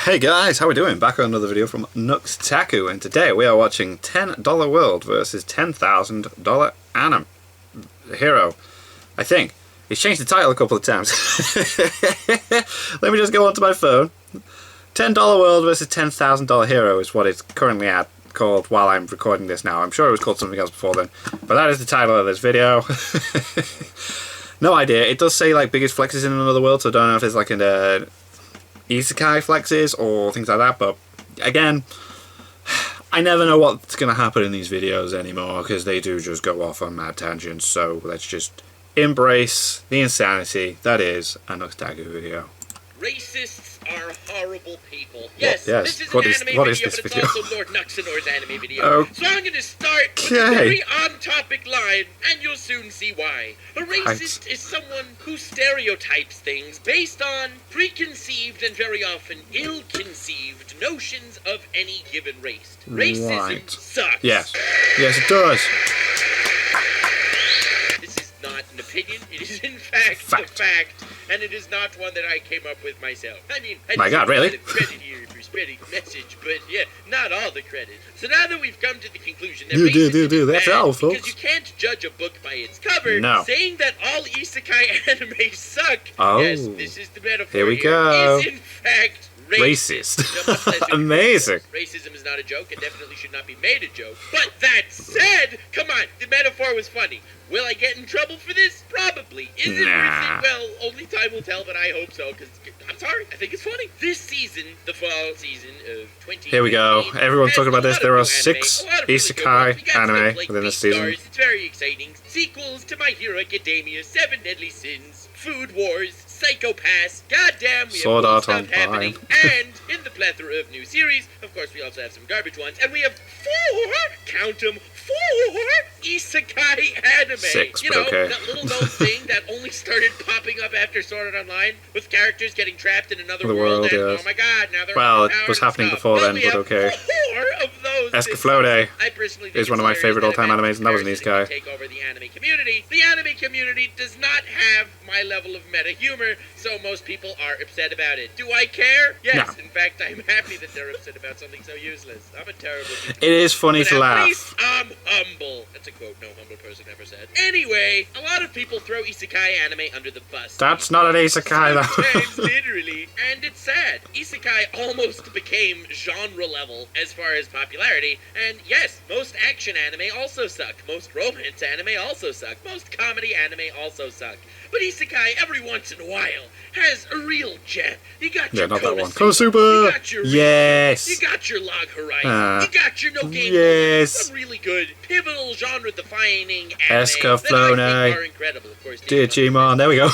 Hey guys, how we doing? Back on another video from Nuxtaku, and today we are watching $10 World versus $10,000 Anime Hero. I think. He's changed the title a couple of times. Let me just go onto my phone. $10 World versus $10,000 Hero is what it's currently called while I'm recording this now. I'm sure it was called something else before then, but that is the title of this video. No idea. It does say like biggest flexes in another world, so I don't know if it's like an Isekai flexes or things like that, but again, I never know what's going to happen in these videos anymore because they do just go off on mad tangents, so let's just embrace the insanity that is a Nuxtaku video. Racists are horrible people. Yes, this is what an is anime video, this but video? it's also Lord Nuxenor's anime video. Okay. So I'm going to start with a very on-topic line, and you'll soon see why. A racist is someone who stereotypes things based on preconceived and very often ill-conceived notions of any given race. Racism sucks. Yes, it does. Not an opinion, it is in fact a fact, and it is not one that I came up with myself. I mean, I my God, really? Credit here for spreading the message, but yeah, not all the credit. So now that we've come to the conclusion that do, that's all, folks. Because you can't judge a book by its cover, no. Saying that all isekai anime suck, yes, this is the metaphor here we go. Is in fact racist. Amazing. Racism is not a joke and definitely should not be made a joke. But that said, come on, the metaphor was funny. Will I get in trouble for this? Probably. Is it worth it? Well, only time will tell, but I hope so, because I'm sorry, I think it's funny. This season, the fall season of 2020. Here we go. Everyone's talking about this. There are 6 isekai anime within this season. It's very exciting. Sequels to My Hero Academia, 7 Deadly Sins, Food Wars, Psychopaths, goddamn, we have cool stuff happening, and in the plethora of new series, of course we also have some garbage ones, and we have 4, count them, 4 isekai anime. 6, you know, okay. That little known thing that only started popping up after Sword Art Online, with characters getting trapped in another world, and oh my god, now they're it was happening before then, but okay. 4 of those. Escaflowne is one of my favorite all-time animes, and that was an isekai. Take over the anime community. The anime community does not have my level of meta humor, so most people are upset about it. Do I care? Yes. No. In fact, I'm happy that they're upset about something so useless. I'm a terrible YouTuber. It is funny to laugh. At least I'm humble. That's a quote no humble person ever said. Anyway, a lot of people throw isekai anime under the bus. That's not an isekai, though. Sometimes, literally. And it's sad. Isekai almost became genre level as far as popularity. And yes, most action anime also suck. Most romance anime also suck. Most comedy anime also suck. But isekai, every once in a while, has a real gem. You got your not that one. Konosuba! You got your yes! You got your Log Horizon. You got your No Game yes! Some really good, pivotal, genre-defining anime Escaflowne. that I think are incredible. Of course, Digimon, there we go.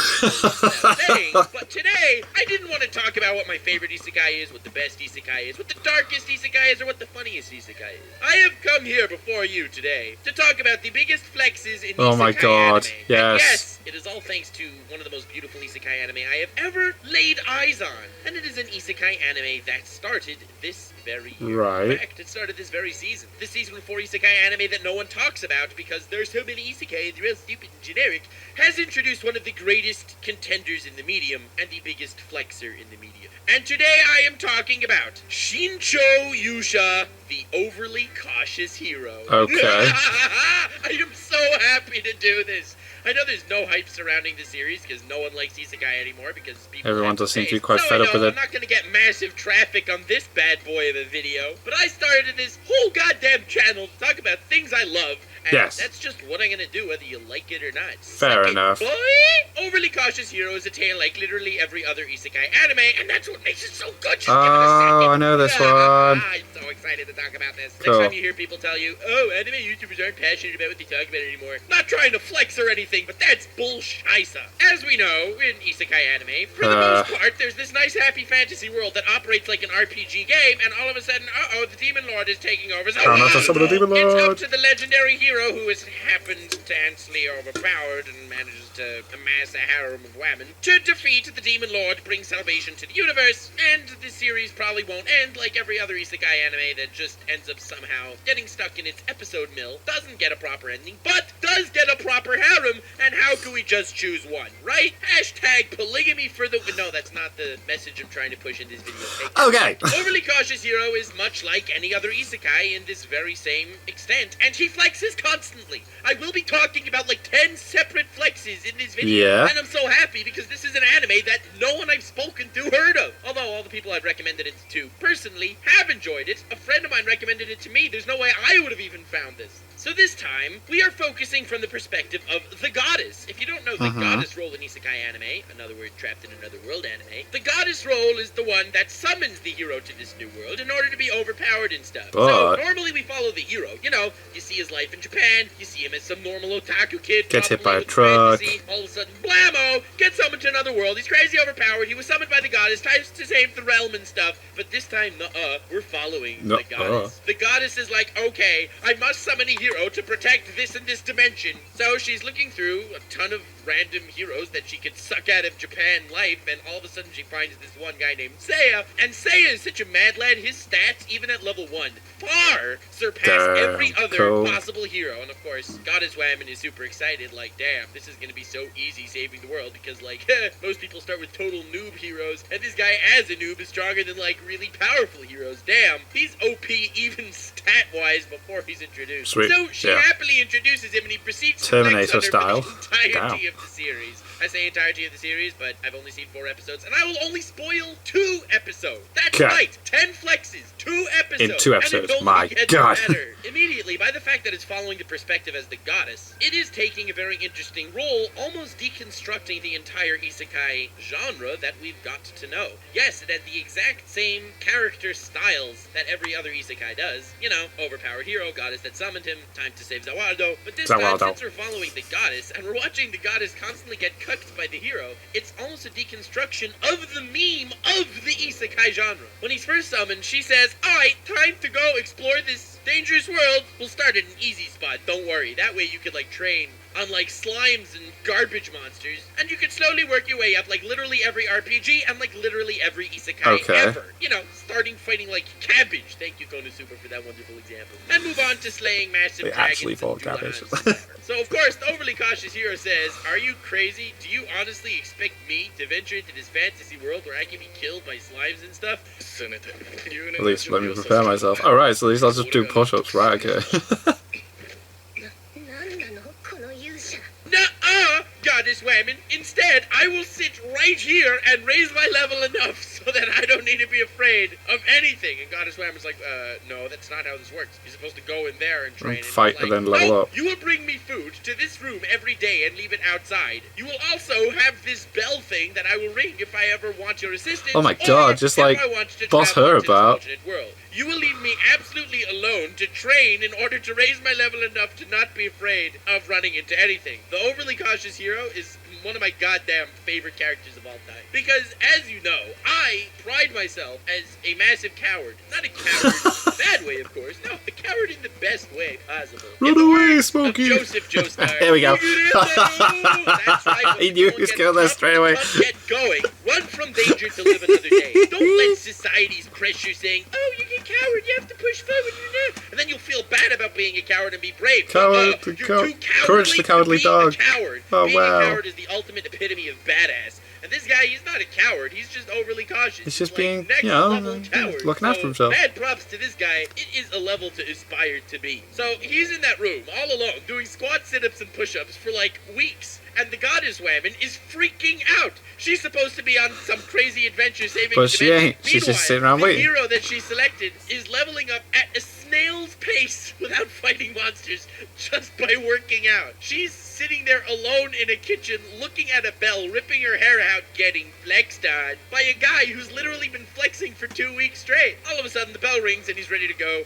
But today, I didn't want to talk about what my favorite isekai is, what the best isekai is, what the darkest isekai is, or what the funniest isekai is. I have come here before you today to talk about the biggest flexes in isekai my God, anime. yes. And yes, it is all thanks to one of the most beautiful isekai anime I have ever laid eyes on. And it is an isekai anime that started this very year. Right. In fact, it started this very season. This season 4 isekai anime that no one talks about because there's so many isekai and they're real stupid and generic, has introduced one of the greatest contenders in the medium and the biggest flexer in the medium. And today I am talking about Shincho Yusha, the overly cautious hero. Okay. I am so happy to do this. I know there's no hype surrounding the series because no one likes isekai anymore because people everyone does seem to be quite fed up with it. I'm not going to get massive traffic on this bad boy of a video, but I started this whole goddamn channel to talk about things I love, and that's just what I'm going to do whether you like it or not. Fair enough. Boy, Overly Cautious Hero is a tale like literally every other isekai anime, and that's what makes it so good. Just give it a second. I know this one. I'm so excited to talk about this. Cool. Next time you hear people tell you, oh, anime YouTubers aren't passionate about what they talk about anymore. Not trying to flex or anything, but that's bullshit. As we know, in isekai anime, for the most part, there's this nice happy fantasy world that operates like an RPG game, and all of a sudden, the Demon Lord is taking over. So it's up to the legendary hero who has happened to instantly overpowered and manages to amass a harem of women to defeat the Demon Lord, bring salvation to the universe, and the series probably won't end like every other isekai anime anime that just ends up somehow getting stuck in its episode mill, doesn't get a proper ending, but does get a proper harem, and how can we just choose one, right? Hashtag polygamy for the... No, that's not the message I'm trying to push in this video. Okay. Overly Cautious Hero is much like any other isekai in this very same extent, and he flexes constantly. I will be talking about like 10 separate flexes in this video, Yeah. and I'm so happy because this is an anime that no one I've spoken to heard of. Although all the people I've recommended it to personally have enjoyed it. A friend of mine recommended it to me. There's no way I would have even found this. So this time, we are focusing from the perspective of the goddess. If you don't know the goddess role in isekai anime, another word trapped in another world anime, the goddess role is the one that summons the hero to this new world in order to be overpowered and stuff. So normally we follow the hero. You know, you see his life in Japan, you see him as some normal otaku kid. Gets hit by a with truck. fantasy. All of a sudden, blammo! Gets summoned to another world. He's crazy overpowered. He was summoned by the goddess, tries to save the realm and stuff. But this time, we're following the goddess. The goddess is like, okay, I must summon a hero to protect this and this dimension. So she's looking through a ton of random heroes that she could suck out of Japan life, and all of a sudden she finds this one guy named Seiya, and Seiya is such a mad lad, his stats, even at level 1, far surpass every other possible hero. And of course, Goddess Whammon is super excited, like, damn, this is gonna be so easy saving the world, because, like, most people start with total noob heroes, and this guy as a noob is stronger than, like, really powerful heroes. Damn, he's OP even stat-wise before he's introduced. Sweet. So she happily introduces him, and he proceeds to Terminator flex style. on her for the entirety of the series. I say entirety of the series, but I've only seen 4 episodes, and I will only spoil 2 episodes. That's right, 10 flexes, 2 episodes. In 2 episodes, my God. Immediately, by the fact that it's following the perspective as the goddess, it is taking a very interesting role, almost deconstructing the entire isekai genre that we've got to know. Yes, it had the exact same character styles that every other isekai does. You know, overpowered hero, goddess that summoned him, time to save Zawardo. But this time, since we're following the goddess, and we're watching the goddess constantly get cucked by the hero, it's almost a deconstruction of the meme of the isekai genre. When he's first summoned, she says, alright, time to go explore this dangerous world. We'll start at an easy spot, don't worry. That way you could, like, train on, like, slimes and garbage monsters, and you could slowly work your way up, like, literally every RPG and, like, literally every isekai ever. You know, starting fighting, like, cabbage. Thank you, Konosuba, for that wonderful example. And move on to slaying massive dragons. Actually fall cabbage. So, of course, the Overly Cautious Hero says, are you crazy? Do you honestly expect me to venture into this fantasy world where I can be killed by slimes and stuff? At least let me prepare myself. Alright, so at least I'll just do push-ups, right, okay. Nuh-uh, Goddess Whammon. Instead, I will sit right here and raise my level enough so that I don't need to be afraid of anything. And Goddess Whammon's like, no, that's not how this works. You're supposed to go in there and train. Fight and then level up. You will bring me food to this room every day and leave it outside. You will also have this bell thing that I will ring if I ever want your assistance. Oh my God, just like boss her about. You will leave me absolutely alone to train in order to raise my level enough to not be afraid of running into anything. The Overly Cautious Hero is one of my goddamn favorite characters of all time. Because, as you know, I pride myself as a massive coward. Not a coward in a bad way, of course. No, a coward in the best way possible. Run away, Smokey! Joseph Joestar. There we go. That's right. He knew he was going there straight away. Get going. Run from danger to live another day. Don't let society's pressure saying, oh, you're a coward, you have to push forward, and then you'll feel bad about being a coward and be brave. Coward, you're too courage the cowardly dog. A coward. Oh, being wow. a coward is the ultimate epitome of badass. And this guy, he's not a coward. He's just overly cautious. He's just like being, next you know, level coward. looking after himself. Mad props to this guy. It is a level to aspire to be. So he's in that room all alone doing squat sit-ups and push-ups for like weeks. And the Goddess Whammon is freaking out. She's supposed to be on some crazy adventure saving the But she ain't. She's just sitting around waiting. The hero that she selected is leveling up at a snail's pace without fighting monsters, just by working out. She's sitting there alone in a kitchen, looking at a bell, ripping her hair out, getting flexed on by a guy who's literally been flexing for 2 weeks straight. All of a sudden, the bell rings and he's ready to go.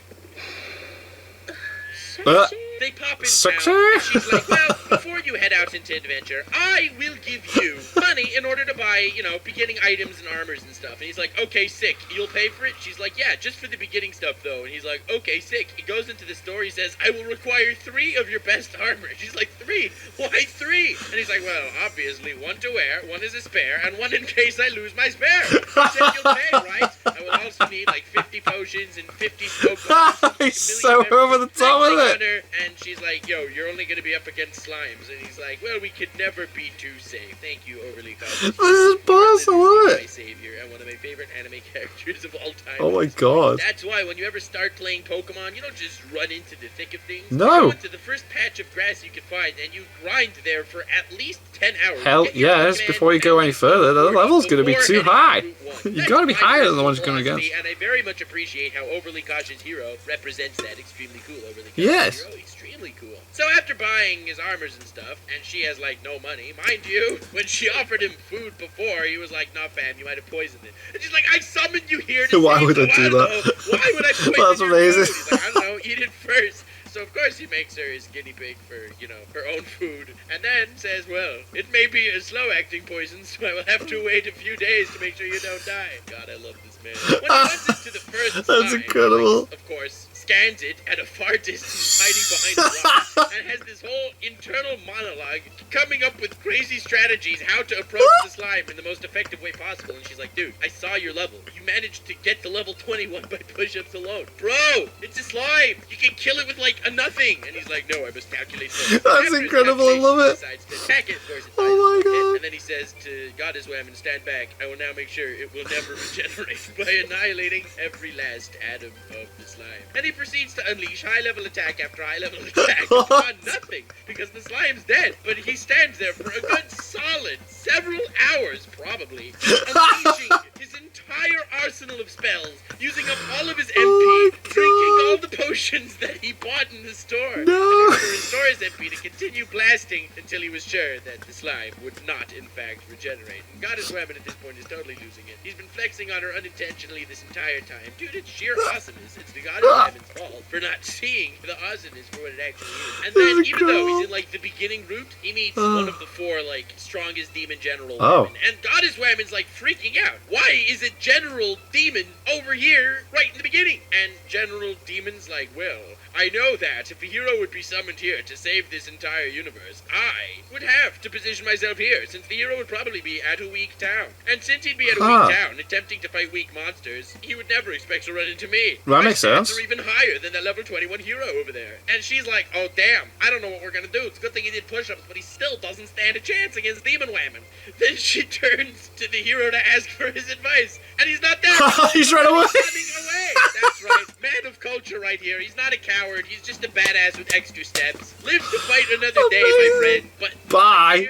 They pop in town, and she's like, well, before you head out into adventure, I will give you money in order to buy, you know, beginning items and armors and stuff. And he's like, okay, sick. You'll pay for it? She's like, yeah, just for the beginning stuff, though. And he's like, okay, sick. He goes into the store. He says, I will require 3 of your best armor. She's like, 3? Why 3? And he's like, well, obviously, 1 to wear, 1 is a spare, and 1 in case I lose my spare. He said, you'll pay, right? I will also need, like, 50 50 potions and 50 smoke bombs. He's so over the top with it. Her, and she's like, yo, you're only going to be up against slimes. And he's like, well, we could never be too safe. Thank you, Overly Cautious. This is boss, I love My it. savior and one of my favorite anime characters of all time. Oh my god. That's why when you ever start playing Pokemon, you don't just run into the thick of things. No. You go into the first patch of grass you can find, and you grind there for at least 10 hours. Hell yes, before you go any further, the level's going to be too high. You got to be higher than the ones you're going against. And I very much appreciate how Overly Cautious Hero represents that. Extremely cool, Overly Cautious Yes. Hero. Extremely cool. So after buying his armors and stuff, and she has like no money, mind you, when she offered him food before, he was like, nah fam, you might have poisoned it. And she's like, I summoned you here to Why save would you. I do that? Why would I poison That's your amazing. food? He's like, I don't know, eat it first. So of course he makes her his guinea pig for, you know, her own food. And then says, well, it may be a slow-acting poison, so I will have to wait a few days to make sure you don't die. God, I love this man. When he runs into the first That's slime, incredible. like, of course, scans it at a far distance, hiding behind a rock, and has this whole internal monologue coming up with crazy strategies how to approach the slime in the most effective way possible. And she's like, dude, I saw your level. You managed to get to level 21 by push-ups alone. Bro, it's a slime. You can kill it with like a nothing. And he's like, no, I must calculate first. That's incredible, I love it. Decides to attack it, of course. Oh my god. And then he says to Goddess Woman, stand back. I will now make sure it will never regenerate by annihilating every last atom of the slime. And he proceeds to unleash high-level attack after high-level attack on nothing, because the slime's dead. But he stands there for a good solid several hours, probably, unleashing his entire arsenal of spells, using up all of his Oh MP, drinking all the potions that he bought in the store. No. In order to restore his MP to continue blasting until he was sure that the slime would not, in fact, regenerate. And Goddess Woman at this point is totally losing it. He's been flexing on her unintentionally this entire time. Dude, it's sheer awesomeness. It's the Goddess Woman's fault for not seeing the awesomeness for what it actually is. And then, even though he's in, like, the beginning route, he meets one of the four, like, strongest demon general women. And Goddess Woman's, like, freaking out. Why is it General Demon over here right in the beginning? And General Demon's like, well, I know that if a hero would be summoned here to save this entire universe, I would have to position myself here, since the hero would probably be at a weak town. And since he'd be at a weak town, attempting to fight weak monsters, he would never expect to run into me. That makes sense. Are even higher than that level 21 hero over there. And she's like, oh damn, I don't know what we're gonna do. It's a good thing he did push-ups, but he still doesn't stand a chance against Demon Whammon. Then she turns to the hero to ask for his advice, and he's not there. He's run away. Running away. That's right. Man of culture right here. He's not a coward. He's just a badass with extra steps. Live to fight another day, my friend. But bye.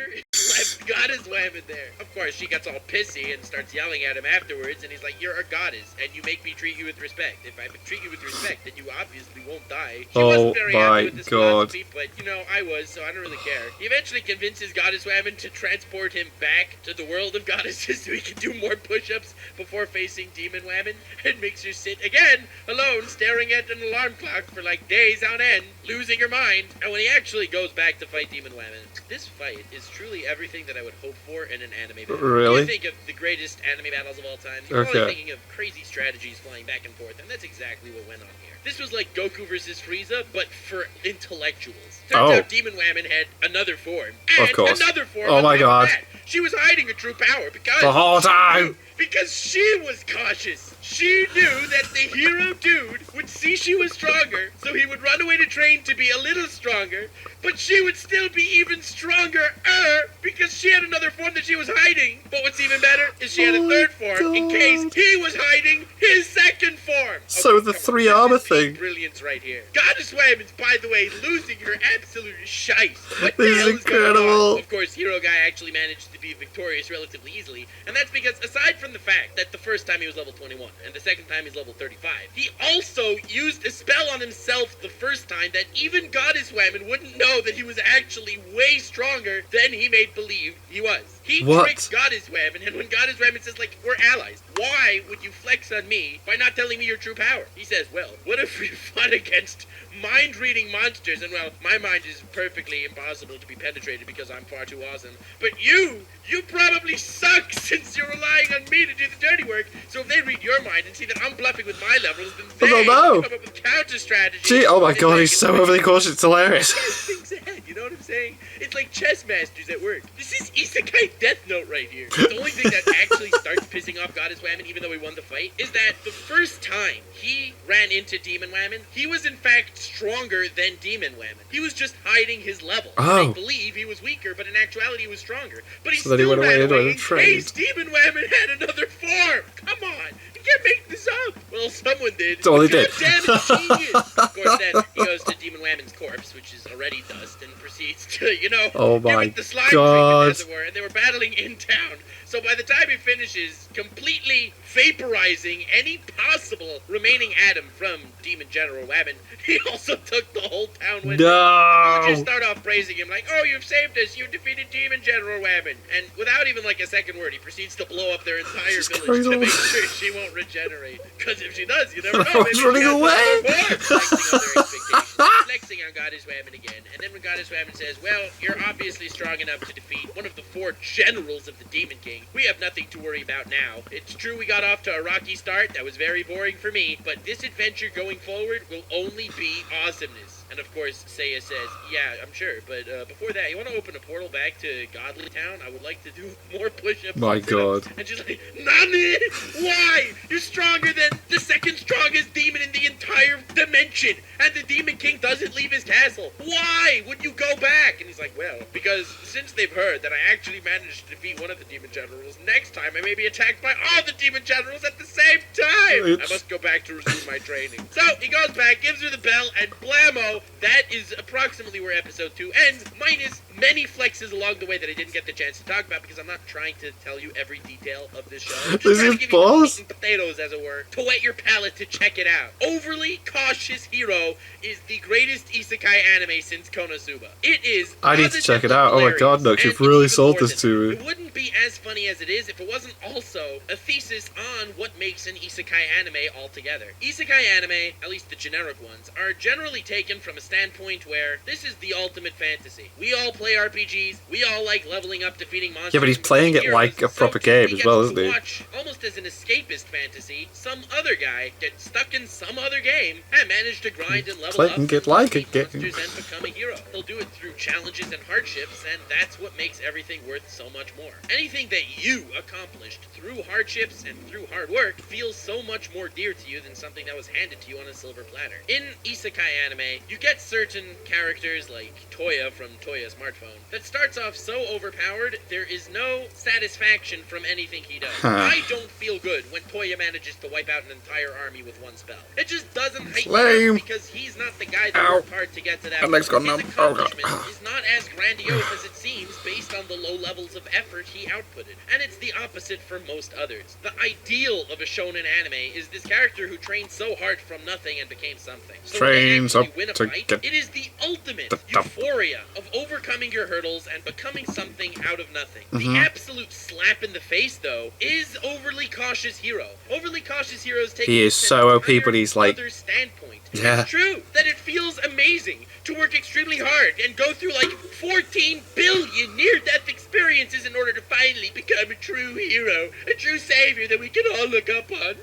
Left Goddess Whammon there. Of course, she gets all pissy and starts yelling at him afterwards, and he's like, you're a goddess, and you make me treat you with respect. If I treat you with respect, then you obviously won't die. She wasn't very happy with this philosophy, but, you know, I was, so I don't really care. He eventually convinces Goddess Whammon to transport him back to the world of goddesses so he can do more push-ups before facing Demon Whammon, and makes her sit again, alone, staring at an alarm clock for like days on end, losing her mind. And when he actually goes back to fight Demon Whammon, this fight is truly everything that I would hope for in an anime battle. Really? You think of the greatest anime battles of all time, you're probably thinking of crazy strategies flying back and forth, and that's exactly what went on here. This was like Goku versus Frieza, but for intellectuals. Turns out Demon Whammon had another form. And another form. Oh my god. She was hiding her true power because... the whole time! Because she was cautious. She knew that the hero dude would see she was stronger, so he would run away to train to be a little stronger, but she would still be even stronger because she had another form that she was hiding. But what's even better is she had a third form in case he was hiding his second form. So the three armor thing. Brilliance right here. Goddess Whammon's, by the way, losing her absolute shite. What This the hell is is going on? incredible. Of course, Hero Guy actually managed to be victorious relatively easily, and that's because aside from the fact that the first time he was level 21 and the second time he's level 35, he also used a spell on himself the first time that even Goddess Whammon wouldn't know that he was actually way stronger than he made believe he was. He tricked Goddess Whammon, and when Goddess Whammon says, like, we're allies, why would you flex on me by not telling me your true power? He says, well, what if we fought against mind-reading monsters? And, well, my mind is perfectly impossible to be penetrated because I'm far too awesome. But you probably suck since you're relying on me to do the dirty work. So if they read your mind and see that I'm bluffing with my levels, then they come up with counter strategies. Gee, oh my god, he's so overly cautious, it's hilarious. Things ahead, you know what I'm saying? It's like chess masters at work. This is Isekai Death Note right here. The only thing that actually starts pissing off Goddess Whammon, even though he won the fight, is that the first time he ran into Demon Whammon, he was in fact stronger than Demon Whammon. He was just hiding his level. Oh. They believe he was weaker, but in actuality he was stronger. But he So then he still went away ran and away went in and trained. case Demon Whammon had another form. Come on. You can't make this up. Well, someone did. That's all he did. Damn it, genius. Of course, then he goes to Demon Whammon's corpse, which is already dust, and proceeds to, Oh give my it the slime God. treatment, as it were. And they were battling in town. So by the time he finishes, completely vaporizing any possible remaining atom from Demon General Whammon, he also took the whole town with him. No. You just start off praising him like, oh, you've saved us, you defeated Demon General Whammon. And without even like a second word, he proceeds to blow up their entire Just village to carried make on. sure she won't regenerate. Because if she does, you never know. Everyone's Maybe she running has away. another form. Flexing on their expectations. Flexing on Goddess Whammon again. And then when Goddess Whammon says, well, you're obviously strong enough to defeat one of the 4 generals of the Demon King. We have nothing to worry about now. It's true we got off to a rocky start. That was very boring for me. But this adventure going forward will only be awesomeness. And of course, Seiya says, yeah, I'm sure, but before that, you want to open a portal back to Godly Town? I would like to do more push-ups. My and sit-ups." God. And she's like, Nani? Why? You're stronger than the second strongest demon in the entire dimension, and the Demon King doesn't leave his castle. Why would you go back? And he's like, well, because since they've heard that I actually managed to defeat one of the Demon Generals, next time I may be attacked by all the Demon Generals at the same time. I must go back to resume my training. So he goes back, gives her the bell, and blammo, that is approximately where episode 2 ends, minus many flexes along the way that I didn't get the chance to talk about because I'm not trying to tell you every detail of this show. I'm just This trying is to give you the balls. meat and potatoes, as it were, to whet your palate to check it out. Overly Cautious Hero is the greatest isekai anime since Konosuba. It is I need to check it out. Oh my God, Nook, you've and really it's sold even this more to than me. that. It wouldn't be as funny as it is if it wasn't also a thesis on what makes an isekai anime altogether. Isekai anime, at least the generic ones, are generally taken from a standpoint where this is the ultimate fantasy. We all play RPGs, we all like leveling up, defeating monsters. Yeah, but he's playing it like a proper game as well, isn't he? Watch, almost as an escapist fantasy, some other guy get stuck in some other game and manage to grind and level Play up, and get like a defeat game. monsters and become a hero. He'll do it through challenges and hardships, and that's what makes everything worth so much more. Anything that you accomplished through hardships and through hard work feels so much more dear to you than something that was handed to you on a silver platter. In isekai anime, you get certain characters like Toya from Toya Smartphone that starts off so overpowered there is no satisfaction from anything he does. I don't feel good when Toya manages to wipe out an entire army with one spell. It just doesn't hype me Lame. up because he's not the guy that Ow. worked hard to get to that My leg's point. gone His numb. Oh, God. accomplishment is not as grandiose as it seems based on the low levels of effort he outputted. And it's the opposite for most others. The ideal of a shonen anime is this character who trained so hard from nothing and became something. So when they Trains actually up win a to fight, get it is the ultimate the top. euphoria of overcoming your hurdles and becoming something out of nothing. The Mhm. absolute slap in the face, though, is Overly Cautious Hero. Overly Cautious Heroes take He is so OP, but he's like- other standpoint. Yeah. It's true that it feels amazing to work extremely hard and go through like 14 billion near-death experiences in order to finally become a true hero, a true savior that we can all look up on.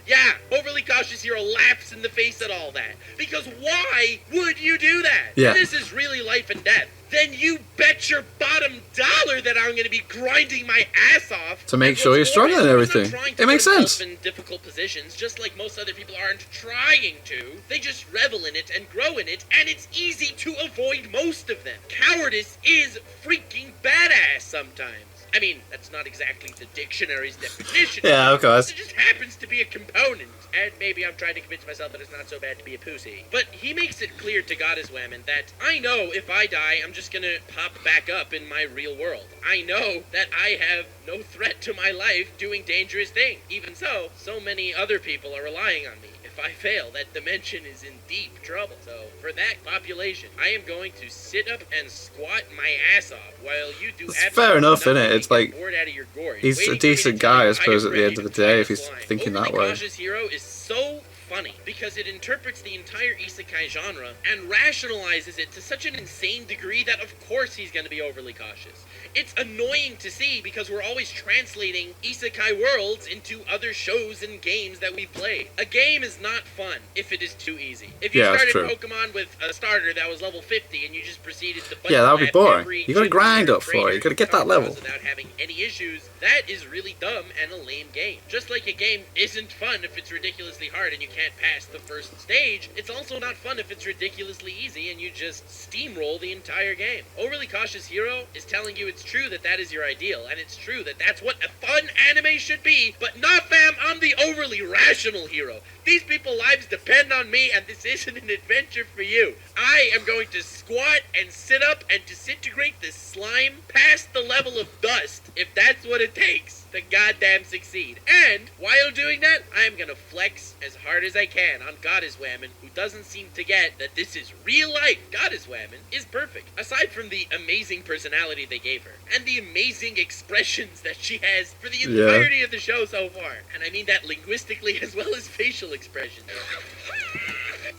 Yeah, Overly Cautious Hero laughs in the face at all that. Because why would you do that? Yeah. If this is really life and death, then you bet your bottom dollar that I'm going to be grinding my ass off To make And sure what's you're stronger more is than I'm everything. not trying to It makes put myself sense. in difficult positions, just like most other people aren't trying to. They just revel in it and grow in it, and it's easy to avoid most of them. Cowardice is freaking badass sometimes. I mean, that's not exactly the dictionary's definition. Yeah, of course. It just happens to be a component. And maybe I'm trying to convince myself that it's not so bad to be a pussy. But he makes it clear to Goddess Whammon that I know if I die, I'm just gonna pop back up in my real world. I know that I have no threat to my life doing dangerous things. Even so, so many other people are relying on me. If I fail, that dimension is in deep trouble. So, for that population, I am going to sit up and squat my ass off while you do It's absolutely fair enough, nothing innit? to It's get like, bored out of your gourd, he's waiting a for me to decent tell guy, you I suppose, am at the ready end of to the day, tie if this he's line. thinking Overly that way. Cautious Hero is so funny, because it interprets the entire isekai genre and rationalizes it to such an insane degree that of course he's going to be overly cautious. It's annoying to see because we're always translating isekai worlds into other shows and games that we play. A game is not fun if it is too easy. If you started Pokemon with a starter that was level 50 and you just proceeded to that would be boring. You gotta grind up for it. You gotta get that level without having any issues. That is really dumb and a lame game. Just like a game isn't fun if it's ridiculously hard and you can't pass the first stage, it's also not fun if it's ridiculously easy and you just steamroll the entire game. Overly Cautious Hero is telling you it's true that that is your ideal, and it's true that that's what a fun anime should be, but not fam, I'm the overly rational hero. These people's lives depend on me, and this isn't an adventure for you. I am going to squat and sit up and disintegrate this slime past the level of dust, if that's what it takes to goddamn succeed. And while doing that, I am gonna flex as hard as I can on Goddess Whammon, who doesn't seem to get that this is real life. Goddess Whammon is perfect. Aside from the amazing personality they gave her, and the amazing expressions that she has for the entirety of the show so far. And I mean that linguistically as well as facial expressions.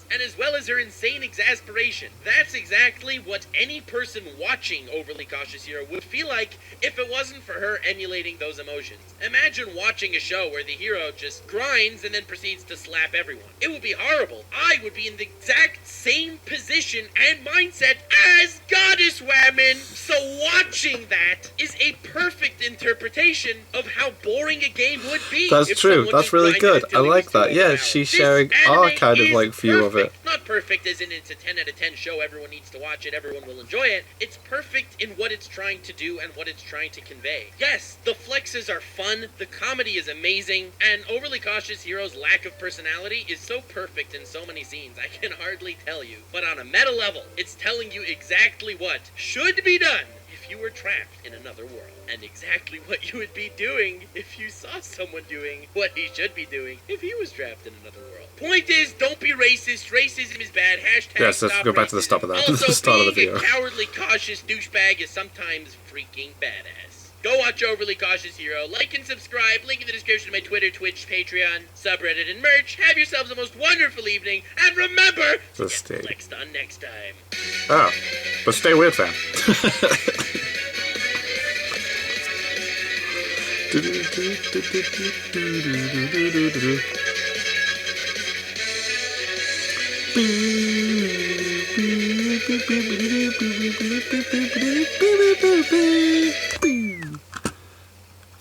And as well as her insane exasperation. That's exactly what any person watching Overly Cautious Hero would feel like if it wasn't for her emulating those emotions. Imagine watching a show where the hero just grinds and then proceeds to slap everyone. It would be horrible. I would be in the exact same position and mindset as Goddess Whammon. So watching that is a perfect interpretation of how boring a game would be. That's true. That's really good. I like that. Yeah, she's sharing our kind of like view of it. Not perfect as in it's a 10 out of 10 show, everyone needs to watch it, everyone will enjoy it. It's perfect in what it's trying to do and what it's trying to convey. Yes, the flexes are fun, the comedy is amazing, and Overly Cautious Hero's lack of personality is so perfect in so many scenes, I can hardly tell you. But on a meta level, it's telling you exactly what should be done if you were trapped in another world, and exactly what you would be doing if you saw someone doing what he should be doing if he was trapped in another world. Point is, don't be racist. Racism is bad. Hashtag yes, let's go back to the stop of that. Also, start of the being video. a cowardly, cautious douchebag is sometimes freaking badass. Go watch Overly Cautious Hero, like and subscribe, link in the description to my Twitter, Twitch, Patreon, subreddit, and merch. Have yourselves the most wonderful evening, and remember to get flexed on next time. Oh, but stay weird, fam.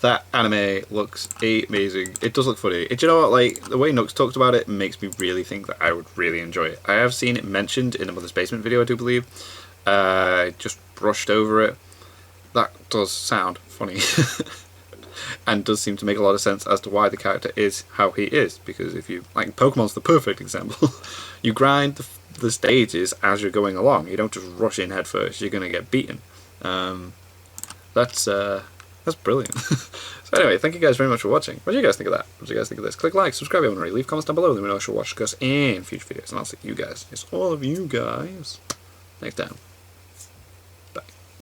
That anime looks amazing. It does look funny. Do you know what? Like, the way Nux talked about it makes me really think that I would really enjoy it. I have seen it mentioned in a Mother's Basement video, I do believe. Just brushed over it. That does sound funny. And does seem to make a lot of sense as to why the character is how he is. Because if you, like, Pokemon's the perfect example. You grind the stages as you're going along. You don't just rush in head first. You're going to get beaten. That's brilliant. So anyway, thank you guys very much for watching. What do you guys think of that? What do you guys think of this? Click like, subscribe if you haven't already. Leave comments down below. Let me know what you should watch, discuss in future videos. And I'll see you guys, it's all of you guys, next time.